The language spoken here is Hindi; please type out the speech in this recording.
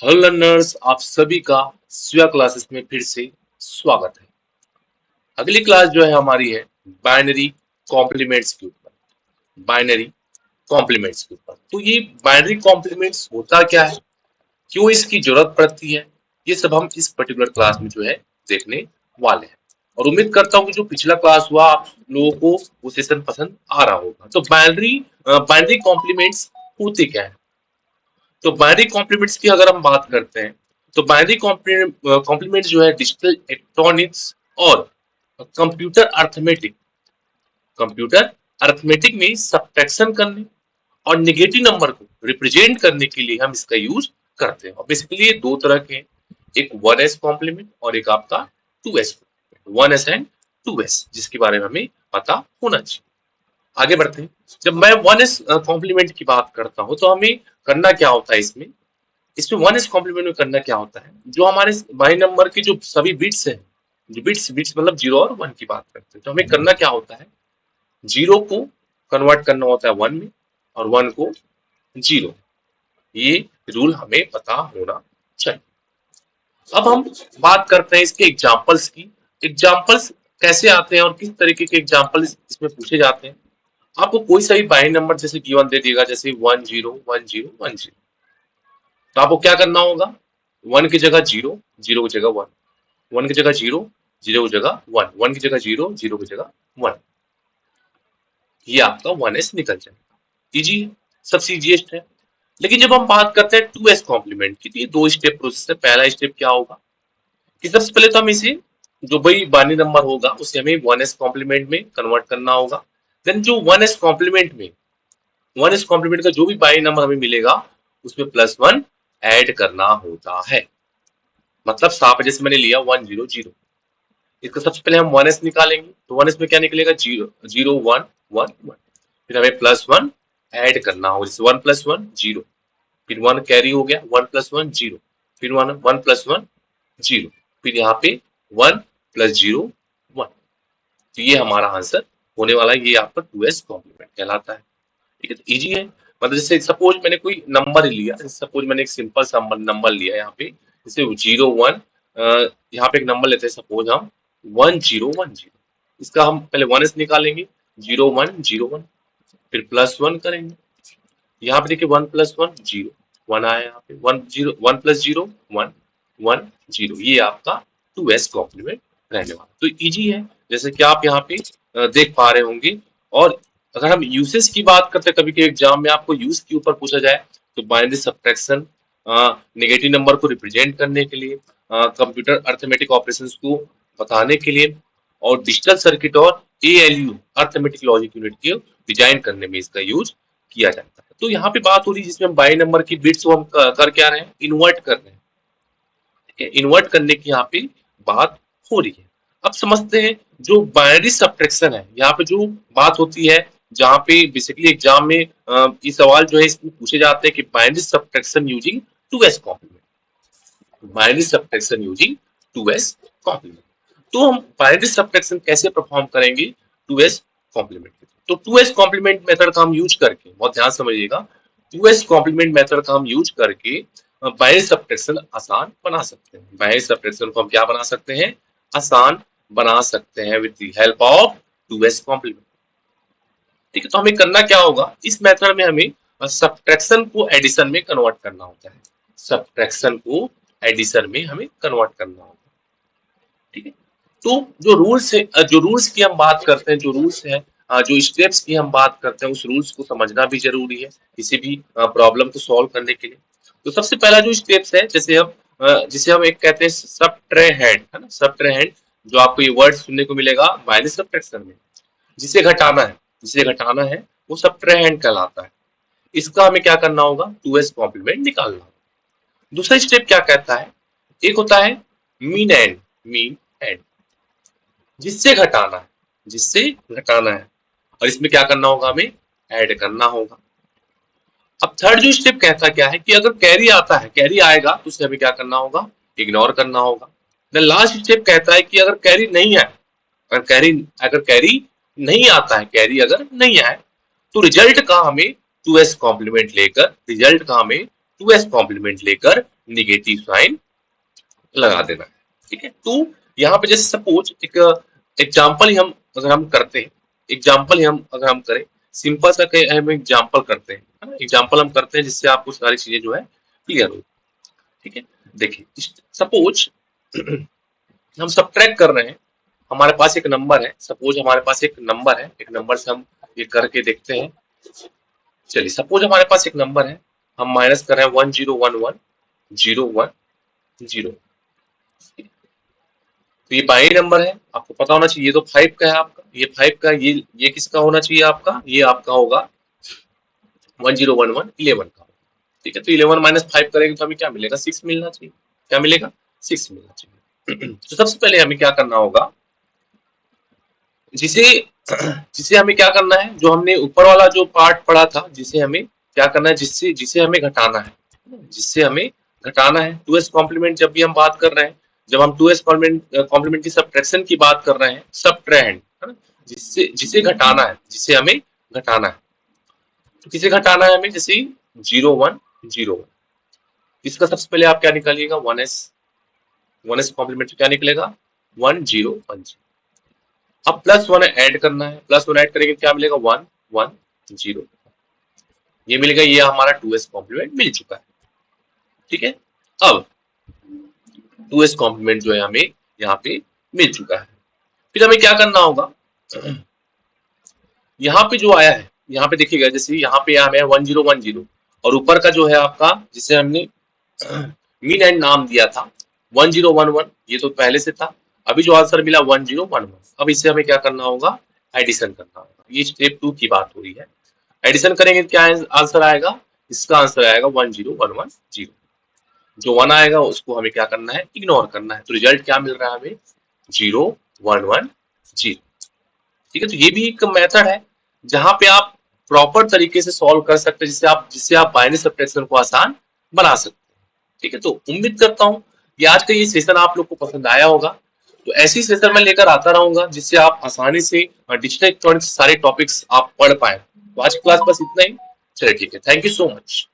हेलो लर्नर्स, आप सभी का स्वा क्लासेस में फिर से स्वागत है। अगली क्लास जो है हमारी है बाइनरी कॉम्प्लीमेंट्स के ऊपर। बाइनरी कॉम्प्लीमेंट्स के ऊपर तो ये बाइनरी कॉम्प्लीमेंट्स होता क्या है, क्यों इसकी जरूरत पड़ती है, ये सब हम इस पर्टिकुलर क्लास में जो है देखने वाले हैं। और उम्मीद करता हूँ कि जो पिछला क्लास हुआ आप लोगों को वो सेशन पसंद आ रहा होगा। तो बाइनरी बाइनरी कॉम्प्लीमेंट्स होते क्या है। तो बाइनरी कॉम्प्लीमेंट्स की अगर हम बात करते हैं तो बाइनरी कॉम्प्लीमेंट जो है डिजिटल इलेक्ट्रॉनिक्स और कंप्यूटर अर्थमेटिक में सब्ट्रैक्शन करने और नेगेटिव नंबर को रिप्रेजेंट करने के लिए हम इसका यूज करते हैं। और बेसिकली ये दो तरह के, एक 1s कॉम्प्लीमेंट और एक आपका 2s, 1s एंड 2s, जिसके बारे में हमें पता होना चाहिए। आगे बढ़ते हैं। जब मैं 1s कॉम्प्लीमेंट की बात करता हूं तो हमें करना क्या होता है इसमें। इसमें 1s कॉम्प्लीमेंट में करना क्या होता है, जो हमारे बाइनरी नंबर के जो सभी बिट्स हैं, जो बिट्स बिट्स मतलब 0 और 1 की बात करते हैं, तो हमें करना क्या होता है, 0 को कन्वर्ट करना होता है 1 में और 1 को 0। ये रूल हमें पता होना चाहिए। अब हम बात करते हैं इसके एग्जांपल्स की। एग्जांपल्स कैसे आते हैं और किस तरीके के एग्जांपल्स इसमें पूछे जाते हैं। आपको कोई सा भी बाइनरी नंबर जैसे गिवन दे देगा, जैसे 101010, तो आपको क्या करना होगा, 1 की जगह 0, 0 की जगह 1, 1 की जगह 0, 0 की जगह 1, 1 की जगह 0, 0 की जगह 1। ये आपका 1s निकल जाएगा। इजी है, सबसे इजीएस्ट है। लेकिन जब हम बात करते हैं 2s कॉम्प्लीमेंट की, तो ये दो स्टेप प्रोसेस है। पहला स्टेप क्या होगा कि सबसे पहले तो हम इसे, जो भाई बाइनरी नंबर होगा उसे हमें 1s कॉम्प्लीमेंट में कन्वर्ट करना होगा। देन जो 1s कॉम्प्लीमेंट का जो भी बाइनरी नंबर हमें मिलेगा उसमें +1 ऐड करना होता है। मतलब साफ, जैसे मैंने लिया 100, इसका सबसे पहले हम 1s निकालेंगे, तो 1s में क्या निकलेगा, 0 0 1 1 1। फिर हमें +1 ऐड करना होगा, जैसे 1 + 1 0, फिर 1 कैरी हो गया, 1 + 1 0, फिर 1 1 + 1 0, फिर यहाँ पे 1 + 0 1। तो ये हमारा आंसर होने वाला है, ये आपका 2s कॉम्प्लीमेंट कहलाता है। ठीक है, तो इजी है। मतलब जैसे सपोज मैंने कोई नंबर लिया, सपोज मैंने एक सिंपल सा नंबर लिया यहाँ पे, जैसे 0 1, यहाँ पे एक नंबर लेते हैं, सपोज हम 1010। इसका हम पहले 1s निकालेंगे, 0101, फिर +1 करेंगे। यहाँ पे देखिए 1 + 1 0, 1 आया, यहाँ पे 1 + 0 1 1 0। ये आपका 2s कॉम्प्लीमेंट रहने वाला, तो इजी है जैसे कि आप यहाँ पे देख पा रहे होंगे। और अगर हम यूसेज की बात करते हैं, कभी के एग्जाम में आपको यूज के ऊपर पूछा जाए, तो बाइनरी सब्ट्रैक्शन, नेगेटिव नंबर को रिप्रेजेंट करने के लिए, कंप्यूटर अर्थमेटिक ऑपरेशंस को बताने के लिए, और डिजिटल सर्किट और ALU अर्थमेटिक लॉजिक यूनिट के डिजाइन करने में इसका यूज किया जाता है। तो यहाँ पे बात हो रही है जिसमें हम बाइनरी नंबर की बिट्स को हम कर क्या रहे हैं, इन्वर्ट कर रहे हैं। ठीक है, इन्वर्ट करने की यहाँ पे बात हो रही है। अब समझते हैं जो बाइनरी सब्ट्रैक्शन है, यहाँ पे जो बात होती है, जहाँ पे बेसिकली एग्जाम में ये सवाल जो है इसमें पूछे जाते हैं कि binary subtraction using 2s complement, binary subtraction using 2s complement. तो हम बाइनरी सब्ट्रैक्शन कैसे परफॉर्म करेंगे 2s कॉम्प्लीमेंट। तो 2s कॉम्प्लीमेंट मेथड का हम यूज करके, बहुत ध्यान समझिएगा, 2s कॉम्प्लीमेंट मेथड का हम यूज करके बाइनरी सब्ट्रैक्शन आसान बना सकते हैं। बाइनरी सब्ट्रैक्शन को हम क्या बना सकते हैं, आसान बना सकते हैं with the help of 2s complement. ठीक है, तो हमें करना क्या होगा, इस मेथड में हमें सब्ट्रैक्शन को एडिशन में कन्वर्ट करना होता है। सब्ट्रैक्शन को एडिशन में हमें कन्वर्ट करना होगा। ठीक है, तो जो रूल्स की हम बात करते हैं, जो रूल्स है, जो स्टेप्स की हम बात करते हैं, उस रूल्स को समझना भी जरूरी है किसी भी प्रॉब्लम को सॉल्व करने के लिए। तो सबसे पहला जो स्टेप्स है, जिसे हम एक कहते हैं सबट्रेहेंड, है ना, सबट्रेहेंड, जो आपको ये वर्ड सुनने को मिलेगा बाइनरी सब्ट्रैक्शन में, जिसे घटाना है, जिसे घटाना है वो सबट्रेहेंड कहलाता है। इसका हमें क्या करना होगा, 2s कॉम्प्लीमेंट निकालना होगा। दूसरा स्टेप क्या कहता है, एक होता है मीन एंड, जिससे घटाना है, जिससे घटाना है, और इसमें क्या करना होगा, हमें ऐड करना होगा। अब थर्ड जो स्टेप कहता क्या है कि अगर कैरी आता है, कैरी आएगा तो उसे हमें क्या करना होगा, इग्नोर करना होगा। द लास्ट स्टेप कहता है कि अगर कैरी नहीं आए, अगर कैरी नहीं आता है, कैरी अगर नहीं आए, तो रिजल्ट का हमें 2s कॉम्प्लीमेंट लेकर, रिजल्ट का हमें 2s कॉम्प्लीमेंट लेकर निगेटिव साइन लगा देना है। ठीक है, तो यहाँ पे जैसे सपोज एक एग्जाम्पल ही हम अगर हम करते हैं, एग्जाम्पल ही हम अगर हम करें, सिंपल सा हम एग्जाम्पल करते हैं, है ना, एग्जाम्पल हम करते हैं जिससे आपको सारी चीजें जो है क्लियर हो। ठीक है, देखिए सपोज हम सब्ट्रैक्ट कर रहे हैं, हमारे पास एक नंबर है, सपोज हमारे पास एक नंबर है, एक नंबर से हम ये करके देखते हैं। चलिए सपोज हमारे पास एक नंबर है, हम माइनस कर रहे हैं 1011 01 0। तो ये बाइनरी नंबर है, आपको पता होना चाहिए, ये तो 5 का है आपका, ये 5 का, ये किसका होना चाहिए आपका, ये आपका होगा 1011 11 का। ठीक है, तो 11 माइनस 5 करेंगे तो हमें क्या मिलेगा, 6 मिलना चाहिए। क्या मिलेगा, 6 मिलना चाहिए। तो सबसे पहले हमें क्या करना होगा, जिसे जिसे हमें क्या करना है, जो हमने ऊपर वाला जो पार्ट पढ़ा था, जिसे हमें क्या करना है, जिससे जिसे हमें घटाना है, जिससे हमें घटाना है। 2s कॉम्प्लीमेंट जब भी हम बात कर रहे हैं, जब हम 2s कॉम्प्लीमेंट की सबट्रैक्शन की बात कर रहे हैं, सबट्रैंड, है ना, जिससे जिसे घटाना है, जिसे हमें घटाना है, तो किसे घटाना है हमें, जैसे 0101, इसका सबसे पहले आप क्या निकालिएगा, 1s कॉम्प्लीमेंट क्या निकलेगा, 1010। अब +1 ऐड करना है, +1 ऐड करेंगे क्या मिलेगा, 110, ये मिलेगा, ये हमारा 2s कॉम्प्लीमेंट मिल चुका है। ठीक है, अब 2s कॉम्प्लीमेंट जो है हमें यहाँ पे मिल चुका है। फिर हमें क्या करना होगा, यहाँ पे जो आया है, यहाँ पे देखिएगा, जैसे यहाँ पे आया है 1010, और ऊपर का जो है आपका, जिसे हमने मीन एंड नाम दिया था 1011, ये तो पहले से था। अभी जो आंसर मिला 1011, अब इसे हमें क्या करना होगा, एडिशन करना होगा। ये स्टेप 2 की बात हो रही है। एडिशन करेंगे क्या आंसर आएगा, इसका आंसर आएगा 10110। जो 1 आएगा उसको हमें क्या करना है, इग्नोर करना है। तो रिजल्ट क्या मिल रहा है हमें, 0110। ठीक है, तो ये भी एक मेथड है जहां पे आप प्रॉपर तरीके से सॉल्व कर सकते हैं, जिससे आप बाइनरी सब्ट्रैक्शन को आसान बना सकते हैं। ठीक है, तो उम्मीद करता हूं कि आज का ये सेशन आप लोग को पसंद आया होगा। तो ऐसी सेशन मैं लेकर आता रहूंगा जिससे आप आसानी से डिजिटल इलेक्ट्रॉनिक्स सारे टॉपिक्स आप पढ़ पाए। तो आज की क्लास बस इतना ही। चलिए ठीक है, थैंक यू सो मच।